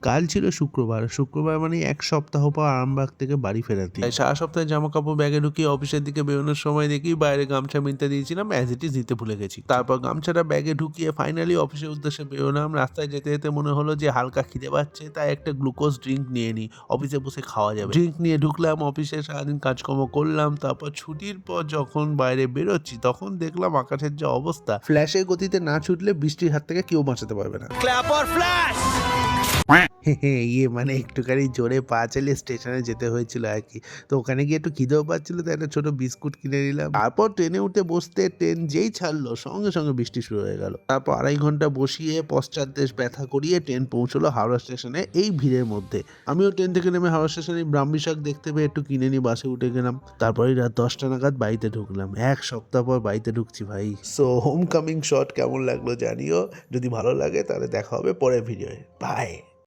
কাল ছিল শুক্রবার। শুক্রবার মানে ১ সপ্তাহ পর আরামবাগ থেকে বাড়ি ফেরার দিন। সারা সপ্তাহে জামাকাপড় ব্যাগে ঢুকিয়ে অফিসের দিকে বেরোনোর সময় দেখি বাইরে গামছা মিলতে দিয়েছিলাম, অ্যাজ ইট ইজ দিতে ভুলে গেছি। তারপর গামছাটা ব্যাগে ঢুকিয়ে ফাইনালি অফিসের উদ্দেশ্যে বেরোলাম। রাস্তায় যেতে যেতে মনে হলো যে হালকা খিদে পাচ্ছে, তাই একটা গ্লুকোজ ড্রিঙ্ক নিয়ে নিই, অফিসে বসে খাওয়া যাবে। ড্রিঙ্ক নিয়ে ঢুকলাম অফিসে, সারাদিন কাজকর্ম করলাম। তারপর ছুটির পর যখন বাইরে বেরোচ্ছি তখন দেখলাম আকাশের যে অবস্থা, ফ্ল্যাশের গতিতে না ছুটলে বৃষ্টির হাত থেকে কেউ বাঁচাতে পারবে না। মানে একটুখানি জোরে পা চালিয়ে স্টেশনে যেতে হয়েছিল আর কি। তো ওখানে গিয়ে একটু খিদেও পাচ্ছিল, তো একটা ছোট বিস্কুট কিনে নিলাম। তারপর ট্রেনে উঠে বসতে ট্রেন যেই ছাড়লো সঙ্গে সঙ্গে বৃষ্টি শুরু হয়ে গেল। তারপর ২.৫ ঘন্টা বসিয়ে পশ্চাৎদেশ ব্যথা করিয়ে ট্রেন পৌঁছলো হাওড়া স্টেশনে এই ভিড়ের মধ্যে। আমিও ট্রেন থেকে নেমে হাওড়া স্টেশনে ব্রাহ্মী শাক দেখতে পেয়ে একটু কিনে নিয়ে বাসে উঠে গেলাম। তারপরেই রাত ১০টা নাগাদ বাড়িতে ঢুকলাম। ১ সপ্তাহ পর বাড়িতে ঢুকছি ভাই। সো হোম কামিং শট কেমন লাগলো জানিও। যদি ভালো লাগে তাহলে দেখা হবে পরের ভিডিওয়ে। বাই।